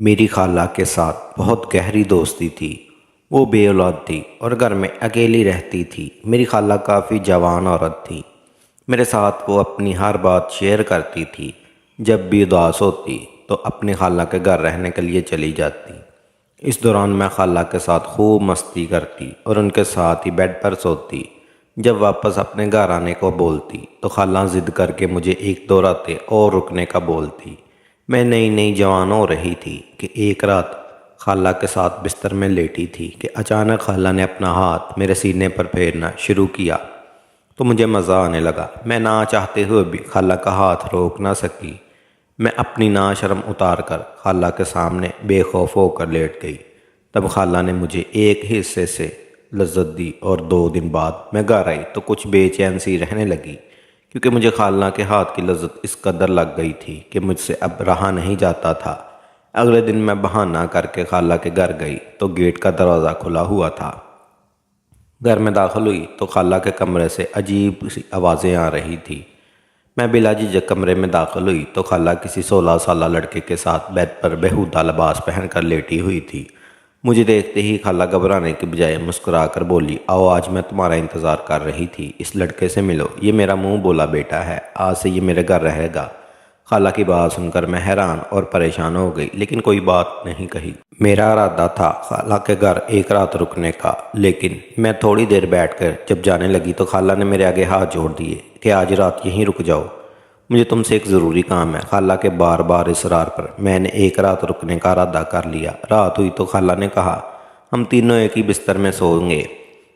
میری خالہ کے ساتھ بہت گہری دوستی تھی۔ وہ بے اولاد تھی اور گھر میں اکیلی رہتی تھی۔ میری خالہ کافی جوان عورت تھی۔ میرے ساتھ وہ اپنی ہر بات شیئر کرتی تھی۔ جب بھی اداس ہوتی تو اپنی خالہ کے گھر رہنے کے لیے چلی جاتی۔ اس دوران میں خالہ کے ساتھ خوب مستی کرتی اور ان کے ساتھ ہی بیڈ پر سوتی۔ جب واپس اپنے گھر آنے کو بولتی تو خالہ ضد کر کے مجھے ایک دو راتیں اور رکنے کا بولتی۔ میں نئی نئی جوان ہو رہی تھی کہ ایک رات خالہ کے ساتھ بستر میں لیٹی تھی کہ اچانک خالہ نے اپنا ہاتھ میرے سینے پر پھیرنا شروع کیا تو مجھے مزہ آنے لگا۔ میں نہ چاہتے ہوئے بھی خالہ کا ہاتھ روک نہ سکی۔ میں اپنی ناشرم اتار کر خالہ کے سامنے بے خوف ہو کر لیٹ گئی۔ تب خالہ نے مجھے ایک ہی حصے سے لذت دی اور 2 دن بعد میں گھر آئی تو کچھ بے چین سی رہنے لگی، کیونکہ مجھے خالہ کے ہاتھ کی لذت اس قدر لگ گئی تھی کہ مجھ سے اب رہا نہیں جاتا تھا۔ اگلے دن میں بہانہ کر کے خالہ کے گھر گئی تو گیٹ کا دروازہ کھلا ہوا تھا۔ گھر میں داخل ہوئی تو خالہ کے کمرے سے عجیب سی آوازیں آ رہی تھی۔ میں بلا جھجک کمرے میں داخل ہوئی تو خالہ کسی 16 سالہ لڑکے کے ساتھ بیڈ پر بےہودہ لباس پہن کر لیٹی ہوئی تھی۔ مجھے دیکھتے ہی خالہ گھبرانے کے بجائے مسکرا کر بولی، آؤ آج میں تمہارا انتظار کر رہی تھی، اس لڑکے سے ملو، یہ میرا منہ بولا بیٹا ہے، آج سے یہ میرے گھر رہے گا۔ خالہ کی بات سن کر میں حیران اور پریشان ہو گئی، لیکن کوئی بات نہیں کہی۔ میرا ارادہ تھا خالہ کے گھر ایک رات رکنے کا، لیکن میں تھوڑی دیر بیٹھ کر جب جانے لگی تو خالہ نے میرے آگے ہاتھ جوڑ دیے کہ آج رات یہیں رک جاؤ، مجھے تم سے ایک ضروری کام ہے۔ خالہ کے بار بار اصرار پر میں نے ایک رات رکنے کا ارادہ کر لیا۔ رات ہوئی تو خالہ نے کہا، ہم تینوں ایک ہی بستر میں سوئیں گے۔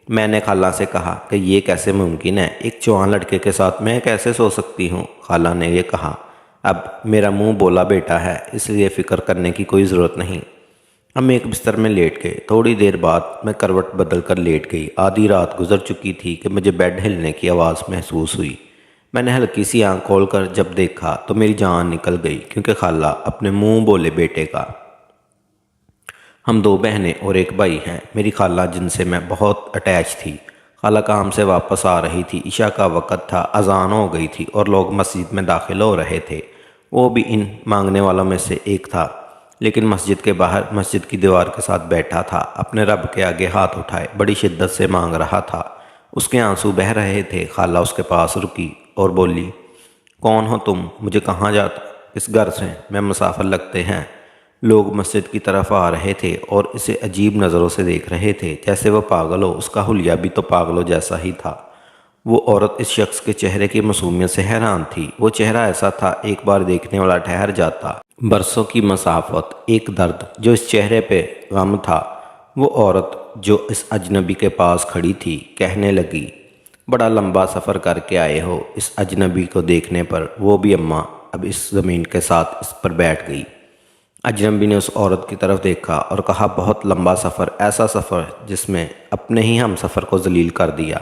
میں نے خالہ سے کہا کہ یہ کیسے ممکن ہے، ایک جوان لڑکے کے ساتھ میں کیسے سو سکتی ہوں؟ خالہ نے یہ کہا، اب میرا منہ بولا بیٹا ہے، اس لیے فکر کرنے کی کوئی ضرورت نہیں۔ ہم ایک بستر میں لیٹ گئے۔ تھوڑی دیر بعد میں کروٹ بدل کر لیٹ گئی۔ آدھی رات گزر چکی تھی کہ مجھے بیڈ ہلنے کی آواز محسوس ہوئی۔ میں نے ہلکی سی آنکھ کھول کر جب دیکھا تو میری جان نکل گئی، کیونکہ خالہ اپنے منہ بولے بیٹے کا۔ ہم 2 بہنیں اور ایک بھائی ہیں۔ میری خالہ جن سے میں بہت اٹیچ تھی۔ خالہ کام سے واپس آ رہی تھی، عشاء کا وقت تھا، اذان ہو گئی تھی اور لوگ مسجد میں داخل ہو رہے تھے۔ وہ بھی ان مانگنے والوں میں سے ایک تھا، لیکن مسجد کے باہر مسجد کی دیوار کے ساتھ بیٹھا تھا، اپنے رب کے آگے ہاتھ اٹھائے بڑی شدت سے مانگ رہا تھا۔ اس کے آنسو بہہ رہے تھے۔ خالہ اس کے پاس رکی اور بولی، کون ہو تم؟ مجھے کہاں جاتا؟ اس گھر سے میں مسافر لگتے ہیں۔ لوگ مسجد کی طرف آ رہے تھے اور اسے عجیب نظروں سے دیکھ رہے تھے، جیسے وہ پاگل ہو۔ اس کا حلیہ بھی تو پاگلوں جیسا ہی تھا۔ وہ عورت اس شخص کے چہرے کی معصومیت سے حیران تھی۔ وہ چہرہ ایسا تھا ایک بار دیکھنے والا ٹھہر جاتا۔ برسوں کی مسافت، ایک درد جو اس چہرے پہ غم تھا۔ وہ عورت جو اس اجنبی کے پاس کھڑی تھی کہنے لگی، بڑا لمبا سفر کر کے آئے ہو۔ اس اجنبی کو دیکھنے پر وہ بھی اماں اب اس زمین کے ساتھ اس پر بیٹھ گئی۔ اجنبی نے اس عورت کی طرف دیکھا اور کہا، بہت لمبا سفر، ایسا سفر جس میں اپنے ہی ہم سفر کو ذلیل کر دیا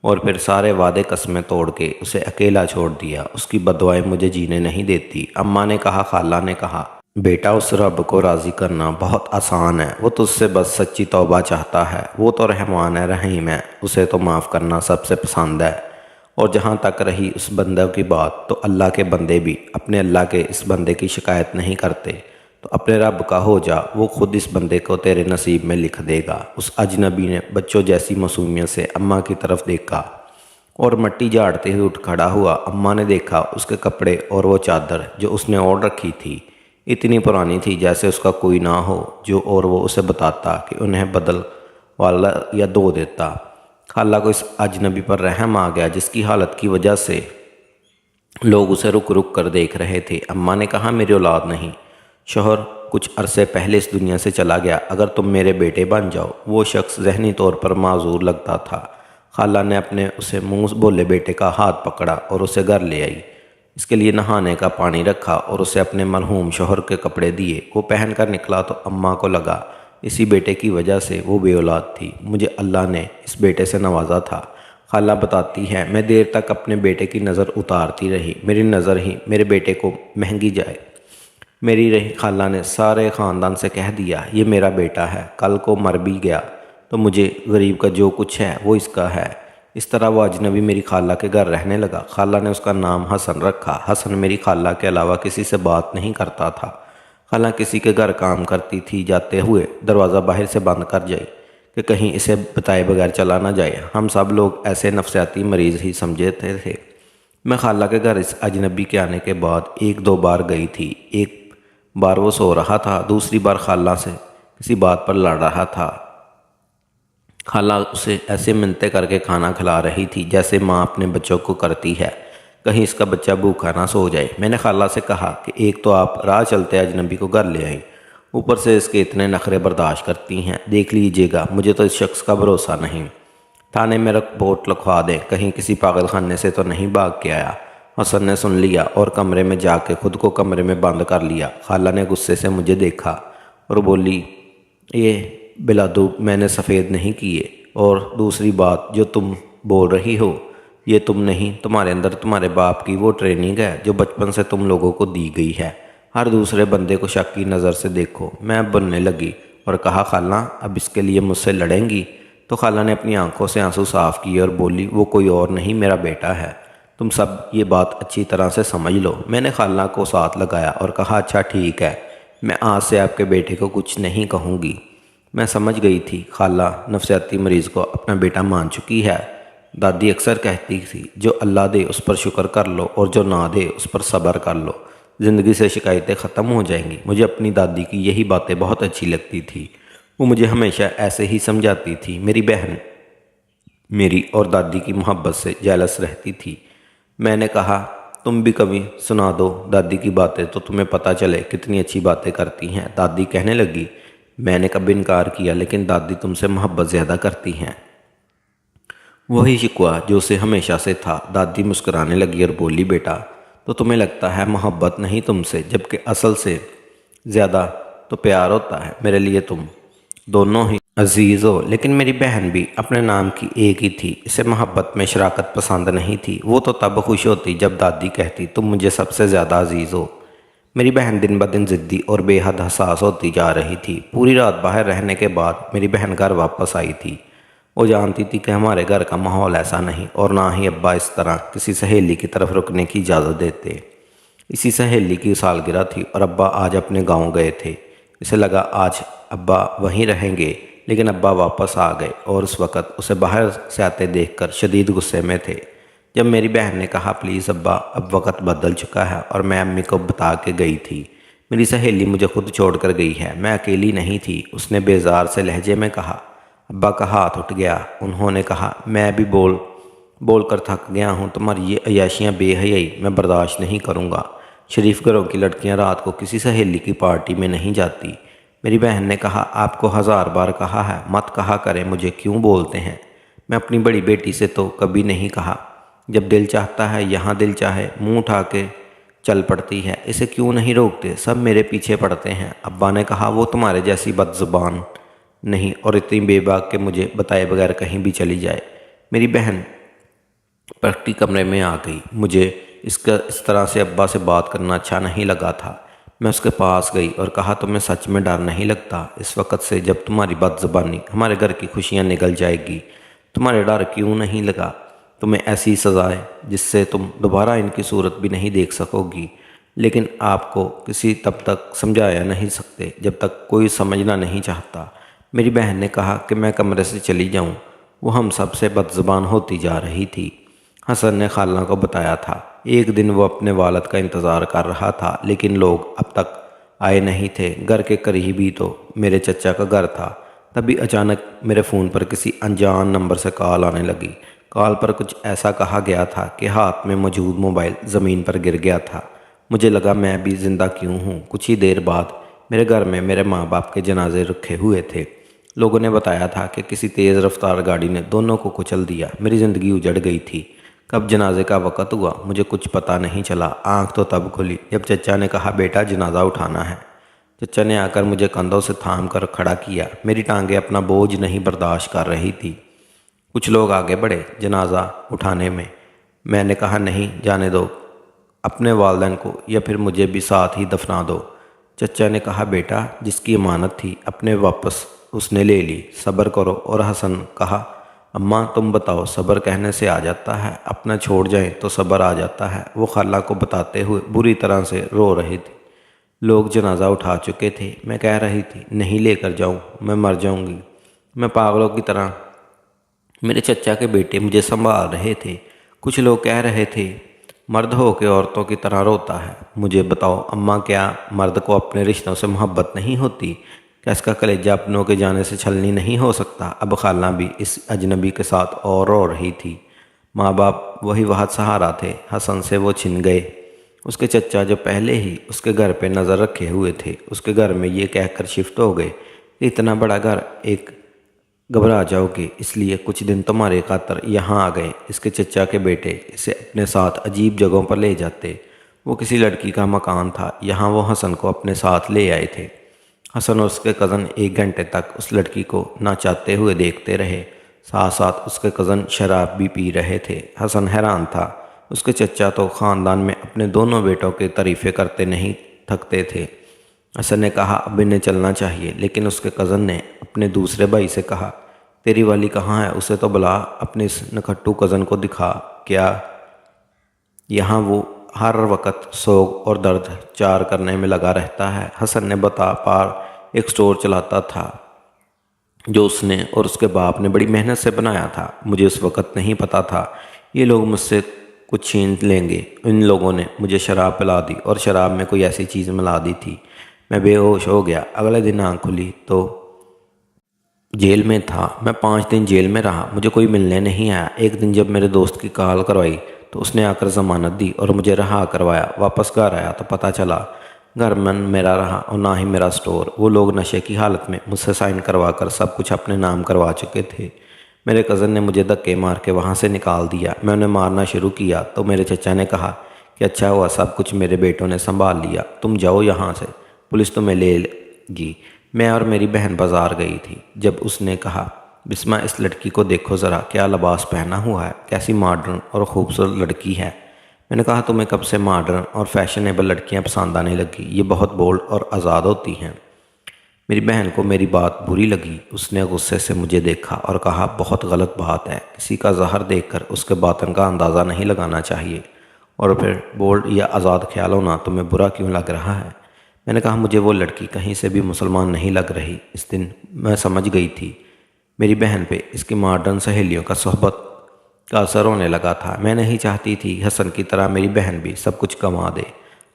اور پھر سارے وعدے قسمیں توڑ کے اسے اکیلا چھوڑ دیا۔ اس کی بددعائیں مجھے جینے نہیں دیتی۔ اماں نے کہا، خالہ نے کہا، بیٹا اس رب کو راضی کرنا بہت آسان ہے، وہ تجھ سے بس سچی توبہ چاہتا ہے۔ وہ تو رحمان ہے، رحیم ہے، اسے تو معاف کرنا سب سے پسند ہے۔ اور جہاں تک رہی اس بندے کی بات، تو اللہ کے بندے بھی اپنے اللہ کے اس بندے کی شکایت نہیں کرتے، تو اپنے رب کا ہو جا، وہ خود اس بندے کو تیرے نصیب میں لکھ دے گا۔ اس اجنبی نے بچوں جیسی معصومیت سے اماں کی طرف دیکھا اور مٹی جھاڑتے ہوئے اٹھ کھڑا ہوا۔ اماں نے دیکھا اس کے کپڑے اور وہ چادر جو اس نے اوڑھ رکھی تھی اتنی پرانی تھی جیسے اس کا کوئی نہ ہو، جو اور وہ اسے بتاتا کہ انہیں بدل والا یا دو دیتا۔ خالہ کو اس اجنبی پر رحم آ گیا، جس کی حالت کی وجہ سے لوگ اسے رک رک کر دیکھ رہے تھے۔ اماں نے کہا، میری اولاد نہیں، شوہر کچھ عرصے پہلے اس دنیا سے چلا گیا، اگر تم میرے بیٹے بن جاؤ۔ وہ شخص ذہنی طور پر معذور لگتا تھا۔ خالہ نے اپنے اسے منہ بولے بیٹے کا ہاتھ پکڑا اور اسے گھر لے آئی۔ اس کے لیے نہانے کا پانی رکھا اور اسے اپنے مرحوم شوہر کے کپڑے دیے۔ وہ پہن کر نکلا تو اماں کو لگا اسی بیٹے کی وجہ سے وہ بے اولاد تھی، مجھے اللہ نے اس بیٹے سے نوازا تھا۔ خالہ بتاتی ہے، میں دیر تک اپنے بیٹے کی نظر اتارتی رہی، میری نظر ہی میرے بیٹے کو مہنگی جائے۔ میری رہی خالہ نے سارے خاندان سے کہہ دیا، یہ میرا بیٹا ہے، کل کو مر بھی گیا تو مجھے غریب کا جو کچھ ہے وہ اس کا ہے۔ اس طرح وہ اجنبی میری خالہ کے گھر رہنے لگا۔ خالہ نے اس کا نام حسن رکھا۔ حسن میری خالہ کے علاوہ کسی سے بات نہیں کرتا تھا۔ خالہ کسی کے گھر کام کرتی تھی، جاتے ہوئے دروازہ باہر سے بند کر جائے کہ کہیں اسے بتائے بغیر چلا نہ جائے۔ ہم سب لوگ ایسے نفسیاتی مریض ہی سمجھتے تھے۔ میں خالہ کے گھر اس اجنبی کے آنے کے بعد 1-2 بار گئی تھی۔ ایک بار وہ سو رہا تھا، دوسری بار خالہ سے کسی بات پر لڑ رہا تھا۔ خالہ اسے ایسے منتیں کر کے کھانا کھلا رہی تھی جیسے ماں اپنے بچوں کو کرتی ہے، کہیں اس کا بچہ بھوکا نہ سو جائے۔ میں نے خالہ سے کہا کہ ایک تو آپ راہ چلتے اجنبی کو گھر لے آئیں، اوپر سے اس کے اتنے نخرے برداشت کرتی ہیں، دیکھ لیجیے گا، مجھے تو اس شخص کا بھروسہ نہیں۔ تھانے میں رپورٹ لکھوا دیں، کہیں کسی پاگل خانے سے تو نہیں بھاگ کے آیا۔ حسن نے سن لیا اور کمرے میں جا کے خود کو کمرے میں بند کر لیا۔ خالہ نے غصے سے مجھے دیکھا اور بولی، یہ بلادوب میں نے سفید نہیں کیے، اور دوسری بات جو تم بول رہی ہو یہ تم نہیں، تمہارے اندر تمہارے باپ کی وہ ٹریننگ ہے جو بچپن سے تم لوگوں کو دی گئی ہے، ہر دوسرے بندے کو شک کی نظر سے دیکھو۔ میں اب بننے لگی اور کہا، خالہ اب اس کے لیے مجھ سے لڑیں گی؟ تو خالہ نے اپنی آنکھوں سے آنسو صاف کیے اور بولی، وہ کوئی اور نہیں، میرا بیٹا ہے، تم سب یہ بات اچھی طرح سے سمجھ لو۔ میں نے خالہ کو ساتھ لگایا اور کہا، اچھا ٹھیک ہے، میں آج سے آپ کے بیٹے کو کچھ نہیں کہوں گی۔ میں سمجھ گئی تھی خالہ نفسیاتی مریض کو اپنا بیٹا مان چکی ہے۔ دادی اکثر کہتی تھی، جو اللہ دے اس پر شکر کر لو اور جو نہ دے اس پر صبر کر لو، زندگی سے شکایتیں ختم ہو جائیں گی۔ مجھے اپنی دادی کی یہی باتیں بہت اچھی لگتی تھی، وہ مجھے ہمیشہ ایسے ہی سمجھاتی تھی۔ میری بہن میری اور دادی کی محبت سے جیلس رہتی تھی۔ میں نے کہا، تم بھی کبھی سنا دو دادی کی باتیں تو تمہیں پتہ چلے کتنی اچھی باتیں کرتی ہیں۔ دادی کہنے لگی، میں نے کبھی انکار کیا، لیکن دادی تم سے محبت زیادہ کرتی ہیں۔ وہی شکوہ جو اسے ہمیشہ سے تھا۔ دادی مسکرانے لگی اور بولی، بیٹا تو تمہیں لگتا ہے محبت نہیں تم سے، جبکہ اصل سے زیادہ تو پیار ہوتا ہے۔ میرے لیے تم دونوں ہی عزیز ہو۔ لیکن میری بہن بھی اپنے نام کی ایک ہی تھی، اسے محبت میں شراکت پسند نہیں تھی۔ وہ تو تب خوش ہوتی جب دادی کہتی، تم مجھے سب سے زیادہ عزیز ہو۔ میری بہن دن بدن ضدی اور بے حد حساس ہوتی جا رہی تھی۔ پوری رات باہر رہنے کے بعد میری بہن گھر واپس آئی تھی۔ وہ جانتی تھی کہ ہمارے گھر کا ماحول ایسا نہیں، اور نہ ہی ابا اس طرح کسی سہیلی کی طرف رکنے کی اجازت دیتے۔ اسی سہیلی کی سالگرہ تھی اور ابا آج اپنے گاؤں گئے تھے۔ اسے لگا آج ابا وہیں رہیں گے، لیکن ابا واپس آ گئے اور اس وقت اسے باہر سے آتے دیکھ کر شدید غصے میں تھے۔ جب میری بہن نے کہا، پلیز ابا، اب وقت بدل چکا ہے، اور میں امی کو بتا کے گئی تھی، میری سہیلی مجھے خود چھوڑ کر گئی ہے، میں اکیلی نہیں تھی۔ اس نے بیزار سے لہجے میں کہا۔ ابا کا ہاتھ اٹھ گیا۔ انہوں نے کہا، میں بھی بول کر تھک گیا ہوں، تمہاری یہ عیاشیاں بے حیائی میں برداشت نہیں کروں گا۔ شریف گھروں کی لڑکیاں رات کو کسی سہیلی کی پارٹی میں نہیں جاتی۔ میری بہن نے کہا، آپ کو 1000 بار کہا ہے مت کہا کریں، مجھے کیوں بولتے ہیں؟ میں اپنی بڑی بیٹی سے تو کبھی نہیں کہا، جب دل چاہتا ہے یہاں دل چاہے منہ اٹھا کے چل پڑتی ہے، اسے کیوں نہیں روکتے؟ سب میرے پیچھے پڑتے ہیں۔ ابا نے کہا، وہ تمہارے جیسی بد زبان نہیں اور اتنی بے باک کہ مجھے بتائے بغیر کہیں بھی چلی جائے۔ میری بہن پرکٹی کمرے میں آ گئی۔ مجھے اس طرح سے ابا سے بات کرنا اچھا نہیں لگا تھا۔ میں اس کے پاس گئی اور کہا، تمہیں سچ میں ڈر نہیں لگتا؟ اس وقت سے جب تمہاری بد زبانی ہمارے گھر کی خوشیاں نگل جائے گی، تمہارے ڈر کیوں نہیں لگا؟ تمہیں ایسی سزائے جس سے تم دوبارہ ان کی صورت بھی نہیں دیکھ سکو گی، لیکن آپ کو کسی تب تک سمجھایا نہیں سکتے جب تک کوئی سمجھنا نہیں چاہتا۔ میری بہن نے کہا کہ میں کمرے سے چلی جاؤں۔ وہ ہم سب سے بد زبان ہوتی جا رہی تھی۔ حسن نے خالہ کو بتایا تھا، ایک دن وہ اپنے والد کا انتظار کر رہا تھا، لیکن لوگ اب تک آئے نہیں تھے۔ گھر کے قریب ہی تو میرے چچا کا گھر تھا۔ تبھی اچانک میرے فون پر کسی انجان نمبر سے کال آنے لگی۔ کال پر کچھ ایسا کہا گیا تھا کہ ہاتھ میں موجود موبائل زمین پر گر گیا تھا۔ مجھے لگا میں بھی زندہ کیوں ہوں۔ کچھ ہی دیر بعد میرے گھر میں میرے ماں باپ کے جنازے رکھے ہوئے تھے۔ لوگوں نے بتایا تھا کہ کسی تیز رفتار گاڑی نے دونوں کو کچل دیا۔ میری زندگی اجڑ گئی تھی۔ کب جنازے کا وقت ہوا مجھے کچھ پتہ نہیں چلا۔ آنکھ تو تب کھلی جب چچا نے کہا، بیٹا جنازہ اٹھانا ہے۔ چچا نے آ کر مجھے کندھوں سے تھام کر کھڑا کیا۔ میری ٹانگیں اپنا بوجھ نہیں برداشت کر رہی تھی۔ کچھ لوگ آگے بڑھے جنازہ اٹھانے میں۔ میں نے کہا، نہیں، جانے دو، اپنے والدین کو یا پھر مجھے بھی ساتھ ہی دفنا دو۔ چچا نے کہا، بیٹا جس کی امانت تھی اپنے واپس اس نے لے لی، صبر کرو۔ اور حسن کہا، اماں تم بتاؤ، صبر کہنے سے آ جاتا ہے؟ اپنا چھوڑ جائیں تو صبر آ جاتا ہے۔ وہ خالہ کو بتاتے ہوئے بری طرح سے رو رہی تھی۔ لوگ جنازہ اٹھا چکے تھے۔ میں کہہ رہی تھی نہیں لے کر جاؤں، میں مر جاؤں گی۔ میں پاگلوں کی طرح میرے چچا کے بیٹے مجھے سنبھال رہے تھے۔ کچھ لوگ کہہ رہے تھے مرد ہو کے عورتوں کی طرح روتا ہے۔ مجھے بتاؤ اماں، کیا مرد کو اپنے رشتوں سے محبت نہیں ہوتی؟ کیا اس کا کلیجہ اپنوں کے جانے سے چھلنی نہیں ہو سکتا؟ اب خالہ بھی اس اجنبی کے ساتھ اور رو رہی تھی۔ ماں باپ وہی واحد سہارا تھے۔ حسن سے وہ چھن گئے۔ اس کے چچا جو پہلے ہی اس کے گھر پہ نظر رکھے ہوئے تھے، اس کے گھر میں یہ کہہ کر شفٹ ہو گئے کہ اتنا بڑا گھر ایک گھبرا جاؤ گے، اس لیے کچھ دن تمہارے خاطر یہاں آ گئے۔ اس کے چچا کے بیٹے اسے اپنے ساتھ عجیب جگہوں پر لے جاتے۔ وہ کسی لڑکی کا مکان تھا، یہاں وہ حسن کو اپنے ساتھ لے آئے تھے۔ حسن اور اس کے کزن 1 گھنٹے تک اس لڑکی کو ناچاتے ہوئے دیکھتے رہے۔ ساتھ ساتھ اس کے کزن شراب بھی پی رہے تھے۔ حسن حیران تھا، اس کے چچا تو خاندان میں اپنے دونوں بیٹوں کے تعریفیں کرتے نہیں تھکتے تھے۔ حسن نے کہا اب انہیں چلنا چاہیے، لیکن اس کے کزن نے اپنے دوسرے بھائی سے کہا تیری والی کہاں ہے؟ اسے تو بلا، اپنے اس نکھٹو کزن کو دکھا۔ کیا یہاں وہ ہر وقت سوگ اور درد چار کرنے میں لگا رہتا ہے؟ حسن نے بتا پار ایک سٹور چلاتا تھا جو اس نے اور اس کے باپ نے بڑی محنت سے بنایا تھا۔ مجھے اس وقت نہیں پتا تھا یہ لوگ مجھ سے کچھ چھین لیں گے۔ ان لوگوں نے مجھے شراب پلا دی اور شراب میں کوئی ایسی چیز ملا دی تھی، میں بے ہوش ہو گیا۔ اگلے دن آنکھ کھلی تو جیل میں تھا۔ میں 5 دن جیل میں رہا، مجھے کوئی ملنے نہیں آیا۔ ایک دن جب میرے دوست کی کال کروائی تو اس نے آ کر ضمانت دی اور مجھے رہا کروایا۔ واپس گھر آیا تو پتہ چلا گھر من میرا رہا اور نہ ہی میرا سٹور۔ وہ لوگ نشے کی حالت میں مجھ سے سائن کروا کر سب کچھ اپنے نام کروا چکے تھے۔ میرے کزن نے مجھے دھکے مار کے وہاں سے نکال دیا۔ میں انہیں مارنا شروع کیا تو میرے چچا نے کہا کہ اچھا ہوا سب کچھ میرے بیٹوں نے سنبھال لیا، تم جاؤ یہاں سے، پولیس تمہیں لے گی۔ میں اور میری بہن بازار گئی تھی۔ جب اس نے کہا بسمہ اس لڑکی کو دیکھو ذرا، کیا لباس پہنا ہوا ہے، کیسی ماڈرن اور خوبصورت لڑکی ہے۔ میں نے کہا تمہیں کب سے ماڈرن اور فیشنیبل لڑکیاں پسند آنے لگی؟ یہ بہت بولڈ اور آزاد ہوتی ہیں۔ میری بہن کو میری بات بری لگی۔ اس نے غصے سے مجھے دیکھا اور کہا بہت غلط بات ہے، کسی کا ظاہر دیکھ کر اس کے باطن کا اندازہ نہیں لگانا چاہیے، اور پھر بولڈ یا آزاد خیال ہونا تمہیں برا کیوں لگ رہا ہے؟ میں نے کہا مجھے وہ لڑکی کہیں سے بھی مسلمان نہیں لگ رہی۔ اس دن میں سمجھ گئی تھی میری بہن پہ اس کی ماڈرن سہیلیوں کا صحبت کا اثر ہونے لگا تھا۔ میں نہیں چاہتی تھی حسن کی طرح میری بہن بھی سب کچھ کما دے۔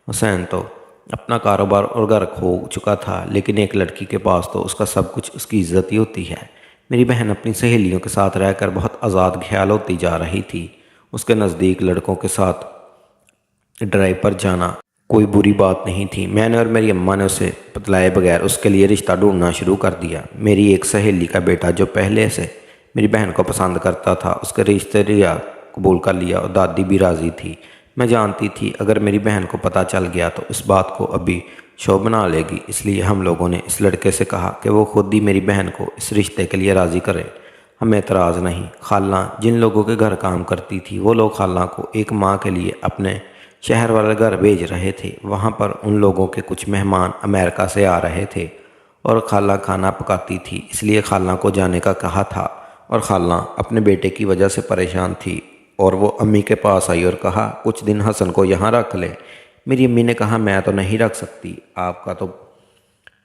حسین تو اپنا کاروبار اور گھر کھو چکا تھا، لیکن ایک لڑکی کے پاس تو اس کا سب کچھ اس کی عزت ہی ہوتی ہے۔ میری بہن اپنی سہیلیوں کے ساتھ رہ کر بہت آزاد خیال ہوتی جا رہی تھی۔ اس کے نزدیک لڑکوں کے ساتھ ڈرائیو پر جانا کوئی بری بات نہیں تھی۔ میں نے اور میری اماں نے اسے بتلائے بغیر اس کے لیے رشتہ ڈھونڈنا شروع کر دیا۔ میری ایک سہیلی کا بیٹا جو پہلے سے میری بہن کو پسند کرتا تھا، اس کے رشتے ریا قبول کر لیا اور دادی بھی راضی تھی۔ میں جانتی تھی اگر میری بہن کو پتہ چل گیا تو اس بات کو ابھی شو بنا لے گی، اس لیے ہم لوگوں نے اس لڑکے سے کہا کہ وہ خود ہی میری بہن کو اس رشتے کے لیے راضی کرے۔ ہمیں اعتراض نہیں۔ خالہ جن لوگوں کے گھر کام کرتی تھی وہ لوگ خالہ کو ایک ماہ کے لیے اپنے شہر والے گھر بھیج رہے تھے۔ وہاں پر ان لوگوں کے کچھ مہمان امریکہ سے آ رہے تھے اور خالہ کھانا پکاتی تھی، اس لیے خالہ کو جانے کا کہا تھا، اور خالہ اپنے بیٹے کی وجہ سے پریشان تھی اور وہ امی کے پاس آئی اور کہا کچھ دن حسن کو یہاں رکھ لے۔ میری امی نے کہا میں تو نہیں رکھ سکتی، آپ کا تو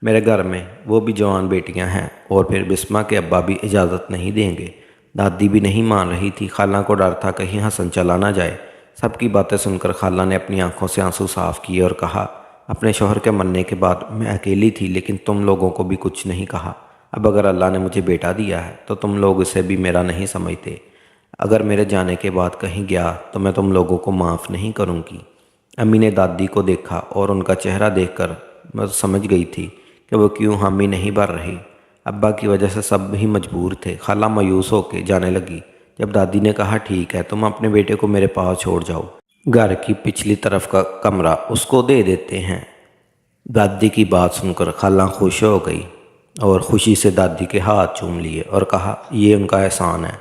میرے گھر میں وہ بھی جوان بیٹیاں ہیں، اور پھر بسمہ کے ابا بھی اجازت نہیں دیں گے۔ دادی بھی نہیں مان رہی تھی۔ خالہ کو ڈر تھا کہیں حسن چلا نہ جائے۔ سب کی باتیں سن کر خالہ نے اپنی آنکھوں سے آنسو صاف کیے اور کہا اپنے شوہر کے مرنے کے بعد میں اکیلی تھی، لیکن تم لوگوں کو بھی کچھ نہیں کہا۔ اب اگر اللہ نے مجھے بیٹا دیا ہے تو تم لوگ اسے بھی میرا نہیں سمجھتے۔ اگر میرے جانے کے بعد کہیں گیا تو میں تم لوگوں کو معاف نہیں کروں گی۔ امی نے دادی کو دیکھا اور ان کا چہرہ دیکھ کر میں سمجھ گئی تھی کہ وہ کیوں حامی نہیں بھر رہی۔ ابا کی وجہ سے سب ہی مجبور تھے۔ خالہ مایوس ہو کے جانے لگی جب دادی نے کہا ٹھیک ہے تم اپنے بیٹے کو میرے پاس چھوڑ جاؤ، گھر کی پچھلی طرف کا کمرہ اس کو دے دیتے ہیں۔ دادی کی بات سن کر خالہ خوش ہو گئی اور خوشی سے دادی کے ہاتھ چوم لیے اور کہا یہ ان کا احسان ہے۔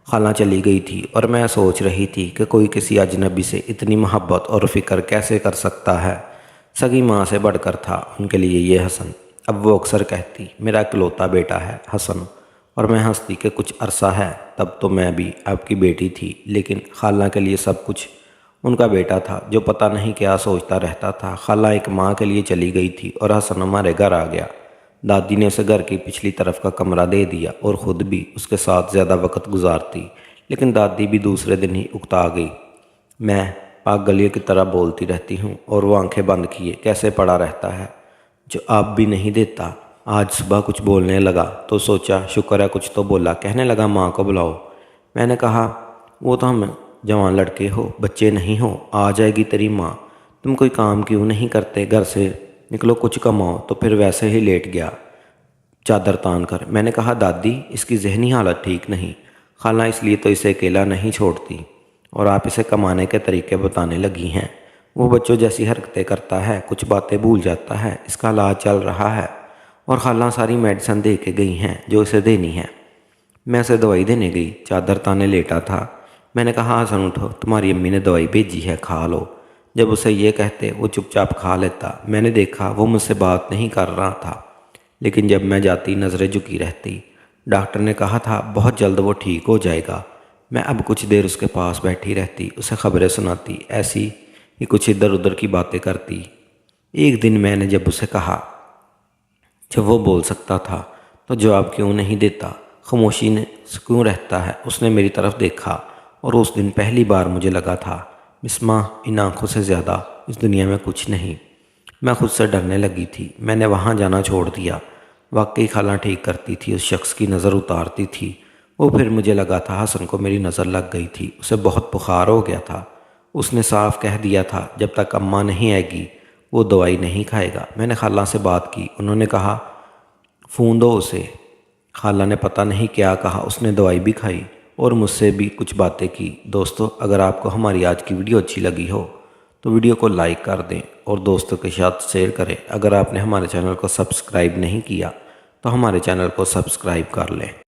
خالہ چلی گئی تھی اور میں سوچ رہی تھی کہ کوئی کسی اجنبی سے اتنی محبت اور فکر کیسے کر سکتا ہے۔ سگی ماں سے بڑھ کر تھا ان کے لیے یہ حسن۔ اب وہ اکثر کہتی میرا اکلوتا بیٹا ہے حسن، اور میں ہنستی کہ کچھ عرصہ ہے تب تو میں بھی آپ کی بیٹی تھی، لیکن خالہ کے لیے سب کچھ ان کا بیٹا تھا جو پتہ نہیں کیا سوچتا رہتا تھا۔ خالہ ایک ماں کے لیے چلی گئی تھی اور حسن ہمارے گھر آ گیا۔ دادی نے اسے گھر کی پچھلی طرف کا کمرہ دے دیا اور خود بھی اس کے ساتھ زیادہ وقت گزارتی، لیکن دادی بھی دوسرے دن ہی اکتا گئی۔ میں پاگلیوں کی طرح بولتی رہتی ہوں اور وہ آنکھیں بند کیے کیسے پڑا رہتا ہے۔ جو آپ بھی نہیں دیتا۔ آج صبح کچھ بولنے لگا تو سوچا شکر ہے کچھ تو بولا۔ کہنے لگا ماں کو بلاؤ۔ میں نے کہا وہ تو ہم جوان لڑکے ہو، بچے نہیں ہو، آ جائے گی تیری ماں۔ تم کوئی کام کیوں نہیں کرتے؟ گھر سے نکلو کچھ کماؤ۔ تو پھر ویسے ہی لیٹ گیا چادر تان کر۔ میں نے کہا دادی اس کی ذہنی حالت ٹھیک نہیں، خالہ اس لیے تو اسے اکیلا نہیں چھوڑتی اور آپ اسے کمانے کے طریقے بتانے لگی ہیں۔ وہ بچوں جیسی حرکتیں کرتا ہے، کچھ باتیں بھول جاتا ہے، اس کا علاج چل رہا ہے اور خالہ ساری میڈیسن دے کے گئی ہیں جو اسے دینی ہے۔ میں اسے دوائی دینے گئی، چادر تانے لیٹا تھا۔ میں نے کہا حسن اٹھو، تمہاری امی نے دوائی بھیجی ہے، کھا لو۔ جب اسے یہ کہتے وہ چپ چاپ کھا لیتا۔ میں نے دیکھا وہ مجھ سے بات نہیں کر رہا تھا، لیکن جب میں جاتی نظریں جھکی رہتی۔ ڈاکٹر نے کہا تھا بہت جلد وہ ٹھیک ہو جائے گا۔ میں اب کچھ دیر اس کے پاس بیٹھی رہتی، اسے خبریں سناتی، ایسی ہی کچھ ادھر ادھر کی باتیں کرتی۔ ایک دن میں نے جب اسے کہا جب وہ بول سکتا تھا تو جواب کیوں نہیں دیتا، خاموشی نے کیوں رہتا ہے، اس نے میری طرف دیکھا اور اس دن پہلی بار مجھے لگا تھا بسمہ ان آنکھوں سے زیادہ اس دنیا میں کچھ نہیں۔ میں خود سے ڈرنے لگی تھی۔ میں نے وہاں جانا چھوڑ دیا۔ واقعی خالہ ٹھیک کرتی تھی، اس شخص کی نظر اتارتی تھی۔ وہ پھر مجھے لگا تھا حسن کو میری نظر لگ گئی تھی، اسے بہت بخار ہو گیا تھا۔ اس نے صاف کہہ دیا تھا جب تک اماں نہیں آئے گی وہ دوائی نہیں کھائے گا۔ میں نے خالہ سے بات کی، انہوں نے کہا فون دو اسے۔ خالہ نے پتہ نہیں کیا کہا، اس نے دوائی بھی کھائی اور مجھ سے بھی کچھ باتیں کی۔ دوستو اگر آپ کو ہماری آج کی ویڈیو اچھی لگی ہو تو ویڈیو کو لائک کر دیں اور دوستوں کے ساتھ شیئر کریں۔ اگر آپ نے ہمارے چینل کو سبسکرائب نہیں کیا تو ہمارے چینل کو سبسکرائب کر لیں۔